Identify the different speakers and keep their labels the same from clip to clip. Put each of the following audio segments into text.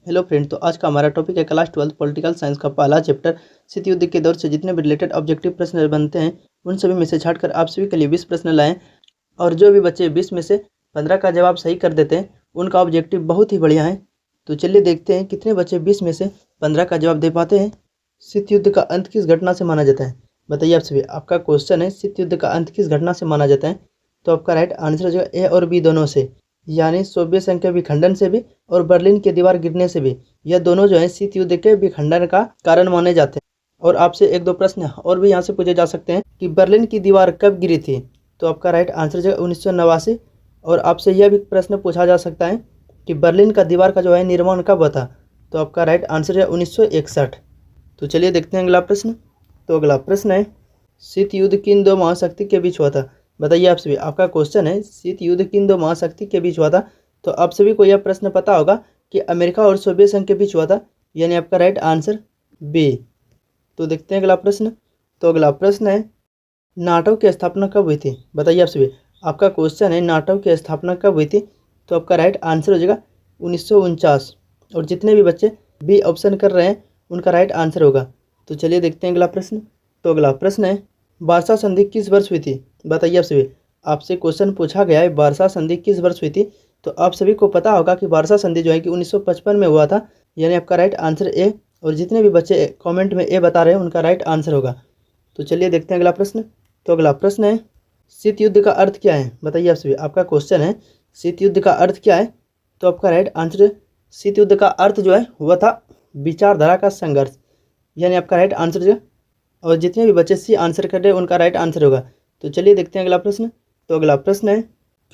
Speaker 1: Hello friend, तो आज का हमारा टॉपिक है क्लास 12 पॉलिटिकल साइंस का पहला चैप्टर। शीत युद्ध के दौर से जितने भी रिलेटेड ऑब्जेक्टिव प्रश्न बनते हैं उन सभी में से छांटकर आप सभी के लिए 20 प्रश्न लाएं। और जो भी बच्चे 20 में से 15 का जवाब सही कर देते हैं उनका ऑब्जेक्टिव बहुत ही बढ़िया है। तो चलिए देखते हैं कितने बच्चे 20 में से 15 का जवाब दे पाते हैं। शीत युद्ध का अंत किस घटना से माना जाता है? बताइए आप सभी। आपका क्वेश्चन है शीत युद्ध का अंत किस घटना से माना जाता है? तो आपका राइट आंसर जो ए और बी दोनों से, यानी सोवियत संघ के विखंडन से भी और बर्लिन की दीवार गिरने से भी। यह दोनों जो है शीत युद्ध के विखंडन का कारण माने जाते हैं। और आपसे एक दो प्रश्न और भी यहाँ से पूछे जा सकते हैं कि बर्लिन की दीवार कब गिरी थी? तो आपका राइट आंसर जो है 1989। और आपसे यह भी प्रश्न पूछा जा सकता है कि बर्लिन का दीवार का जो है निर्माण कब हुआ था? तो आपका राइट आंसर है 1961। तो चलिए देखते हैं अगला प्रश्न। तो अगला प्रश्न है शीत युद्ध किन दो महाशक्ति के बीच हुआ था? बताइए आप सभी। आपका क्वेश्चन है शीत युद्ध किन दो महाशक्ति के बीच हुआ था? तो आप सभी को यह प्रश्न पता होगा कि अमेरिका और सोवियत संघ के बीच हुआ था, यानी आपका राइट आंसर बी। तो देखते हैं अगला प्रश्न। तो अगला प्रश्न है नाटो की स्थापना कब हुई थी? बताइए आप सभी। आपका क्वेश्चन है नाटो की स्थापना कब हुई थी? तो आपका राइट आंसर हो जाएगा 1949। और जितने भी बच्चे बी ऑप्शन कर रहे हैं उनका राइट आंसर होगा। तो चलिए देखते हैं अगला प्रश्न। तो अगला प्रश्न है वार्सा संधि किस वर्ष हुई थी? बताइए आप सभी। आपसे क्वेश्चन पूछा गया है वार्सा संधि किस वर्ष हुई थी? तो आप सभी को पता होगा कि वार्सा संधि जो है कि 1955 में हुआ था, यानी आपका राइट आंसर ए। और जितने भी बच्चे कमेंट में ए बता रहे हैं उनका राइट आंसर होगा। तो चलिए देखते हैं अगला प्रश्न। तो अगला प्रश्न है शीत युद्ध का अर्थ क्या है? बताइए आप सभी। आपका क्वेश्चन है शीत युद्ध का अर्थ क्या है? तो आपका राइट आंसर शीत युद्ध का अर्थ जो है हुआ था विचारधारा का संघर्ष, यानी आपका राइट आंसर जो। और जितने भी बच्चे सी आंसर कर रहे हैं उनका राइट आंसर होगा। तो चलिए देखते हैं अगला प्रश्न। तो अगला प्रश्न है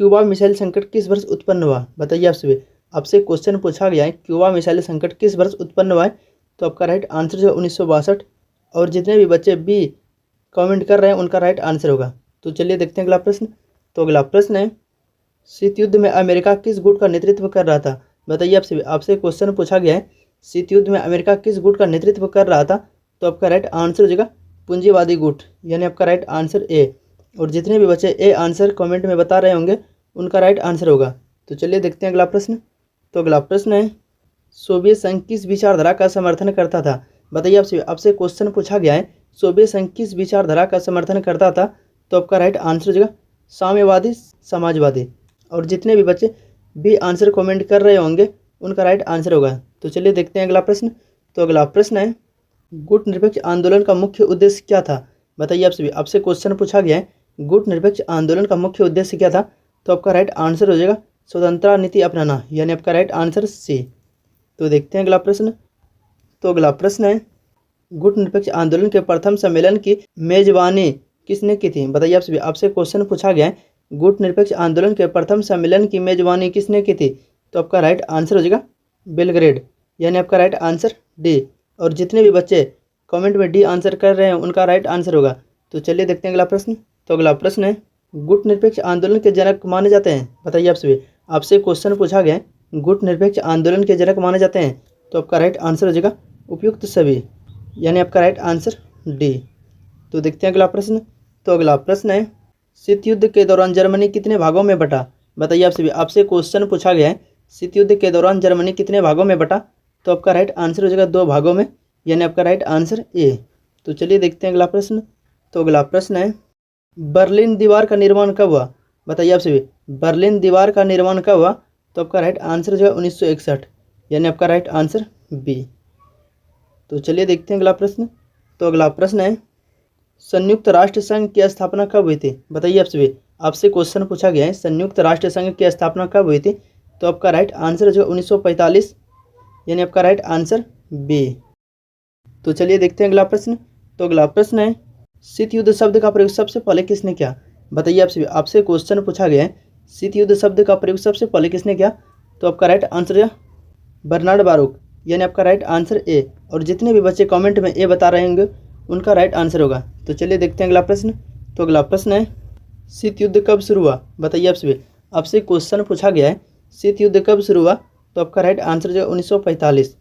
Speaker 1: क्यूबा मिसाइल संकट किस वर्ष उत्पन्न हुआ? बताइए आप सभी। आपसे क्वेश्चन पूछा गया है क्यूबा मिसाइल संकट किस वर्ष उत्पन्न हुआ है? तो आपका राइट आंसर जो है 1962। और जितने भी बच्चे बी कमेंट कर रहे हैं उनका राइट आंसर होगा। तो चलिए देखते हैं अगला प्रश्न। तो अगला प्रश्न है शीत युद्ध में अमेरिका किस गुट का नेतृत्व कर रहा था? बताइए आप सभी। आपसे क्वेश्चन पूछा गया है शीत युद्ध में अमेरिका किस गुट का नेतृत्व कर रहा था? तो आपका राइट आंसर हो जाएगा पूंजीवादी गुट, यानी आपका राइट आंसर ए। और जितने भी बच्चे ए आंसर कमेंट में बता रहे होंगे उनका राइट आंसर होगा। तो चलिए देखते हैं अगला प्रश्न। तो अगला प्रश्न है सोवियत संघ किस विचारधारा का समर्थन करता था? बताइए आपसे। आपसे क्वेश्चन पूछा गया है सोवियत संघ किस विचारधारा का समर्थन करता था? तो आपका राइट आंसर हो जाएगा साम्यवादी समाजवादी। और जितने भी बच्चे बी आंसर कमेंट कर रहे होंगे उनका राइट आंसर होगा। तो चलिए देखते हैं अगला प्रश्न। तो अगला प्रश्न है गुट निरपेक्ष आंदोलन का मुख्य उद्देश्य क्या था? बताइए आप सभी। आपसे क्वेश्चन पूछा गया है गुट निरपेक्ष आंदोलन का मुख्य उद्देश्य क्या था? तो आपका राइट आंसर हो जाएगा स्वतंत्रता नीति अपनाना, यानी आपका राइट आंसर सी। तो देखते हैं अगला प्रश्न। तो अगला प्रश्न है गुट निरपेक्ष आंदोलन के प्रथम सम्मेलन की मेजबानी किसने की थी? बताइए आप सभी। आपसे क्वेश्चन पूछा गया है गुट निरपेक्ष आंदोलन के प्रथम सम्मेलन की मेजबानी किसने की थी? तो आपका राइट आंसर हो जाएगा बेलग्रेड, यानी आपका राइट आंसर डी। और जितने भी बच्चे कमेंट में डी आंसर कर रहे हैं उनका राइट आंसर होगा। तो चलिए देखते हैं अगला प्रश्न। तो अगला प्रश्न है गुट निरपेक्ष आंदोलन के जनक माने जाते हैं? बताइए आप सभी। आपसे क्वेश्चन पूछा गया है गुट निरपेक्ष आंदोलन के जनक माने जाते हैं? तो आपका राइट आंसर हो जाएगा उपयुक्त सभी, यानी आपका राइट आंसर डी। तो देखते हैं अगला प्रश्न। तो अगला प्रश्न है शीत युद्ध के दौरान जर्मनी कितने भागों में बटा? बताइए आप सभी। आपसे क्वेश्चन पूछा गया है शीत युद्ध के दौरान जर्मनी कितने भागों में बटा? तो आपका राइट आंसर हो जाएगा 2 भागों में, यानी आपका राइट आंसर ए। तो चलिए देखते हैं अगला प्रश्न। तो अगला प्रश्न है बर्लिन दीवार का निर्माण कब हुआ? बताइए आप सभी। बर्लिन दीवार का निर्माण कब हुआ? तो आपका राइट आंसर जो है 1961, यानी आपका राइट आंसर बी। तो चलिए देखते हैं अगला प्रश्न। तो अगला प्रश्न है संयुक्त राष्ट्र संघ की स्थापना कब हुई थी? बताइए आप सभी। आपसे क्वेश्चन पूछा गया है संयुक्त राष्ट्र संघ की स्थापना कब हुई थी? तो आपका राइट आंसर जो 1945, यानी आपका राइट आंसर बी। तो चलिए देखते हैं अगला प्रश्न। तो अगला प्रश्न है शीत युद्ध शब्द का प्रयोग सबसे पहले किसने किया? बताइए आप सभी। आपसे क्वेश्चन पूछा गया है शीत युद्ध शब्द का प्रयोग सबसे पहले किसने किया? तो आपका राइट आंसर है बर्नार्ड बारूक, यानी आपका राइट आंसर ए। और जितने भी बच्चे कमेंट में ए बता रहे होंगे उनका राइट आंसर होगा। तो चलिए देखते हैं अगला प्रश्न। तो अगला प्रश्न है शीत युद्ध कब शुरू हुआ? बताइए आप सभी। आपसे क्वेश्चन पूछा गया है शीत युद्ध कब शुरू हुआ? तो आपका राइट आंसर जो 1945।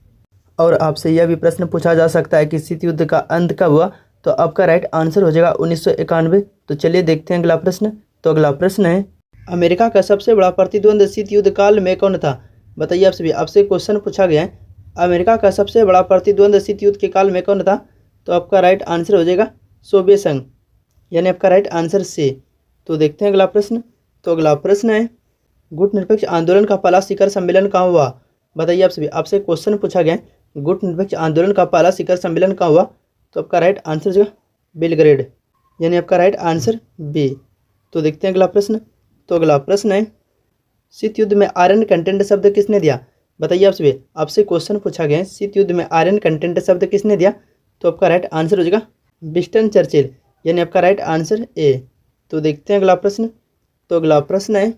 Speaker 1: और आपसे यह भी प्रश्न पूछा जा सकता है कि शीत युद्ध का अंत कब हुआ? तो आपका राइट आंसर हो जाएगा 1991। तो चलिए देखते हैं अगला प्रश्न। तो अगला प्रश्न है अमेरिका का सबसे बड़ा प्रतिद्वंद शीत युद्ध काल में कौन था? बताइए आप सभी। आपसे क्वेश्चन पूछा गया है अमेरिका का सबसे बड़ा प्रतिद्वंद शीत युद्ध के काल में कौन था? तो आपका राइट आंसर हो जाएगा सोवियत संघ, यानी आपका राइट आंसर से। तो देखते हैं अगला प्रश्न। तो अगला प्रश्न है, गुट निरपेक्ष आंदोलन का पहला शिखर सम्मेलन कहाँ हुआ? बताइए आप सभी, आपसे क्वेश्चन पूछा गया है गुट निरपेक्ष आंदोलन का पहला शिखर सम्मेलन कहाँ हुआ? तो आपका राइट आंसर हो जाएगा बेलग्रेड, यानी आपका राइट आंसर बी। तो देखते हैं अगला प्रश्न। तो अगला प्रश्न है, शीत युद्ध में आयरन कंटेंट शब्द किसने दिया? बताइए आप सभी, आपसे क्वेश्चन पूछा गया है शीत युद्ध में आयरन कंटेंट शब्द किसने दिया? तो आपका राइट आंसर हो जाएगा विंस्टन चर्चिल, यानी आपका राइट आंसर ए। तो देखते हैं अगला प्रश्न। तो अगला प्रश्न है,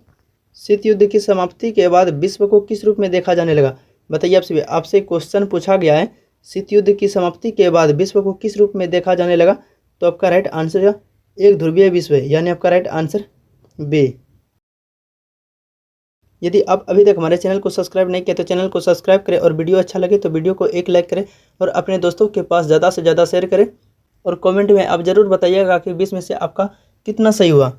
Speaker 1: शीत युद्ध की समाप्ति के बाद विश्व को किस रूप में देखा जाने लगा? बताइए आप सभी, आपसे क्वेश्चन पूछा गया है शीत युद्ध की समाप्ति के बाद विश्व को किस रूप में देखा जाने लगा? तो आपका राइट आंसर है एक ध्रुवीय विश्व, यानी आपका राइट आंसर बी। यदि आप अभी तक हमारे चैनल को सब्सक्राइब नहीं किया तो चैनल को सब्सक्राइब करें, और वीडियो अच्छा लगे तो वीडियो को एक लाइक करें और अपने दोस्तों के पास ज़्यादा से ज़्यादा शेयर करें। और कमेंट में आप ज़रूर बताइएगा कि 20 में से आपका कितना सही हुआ।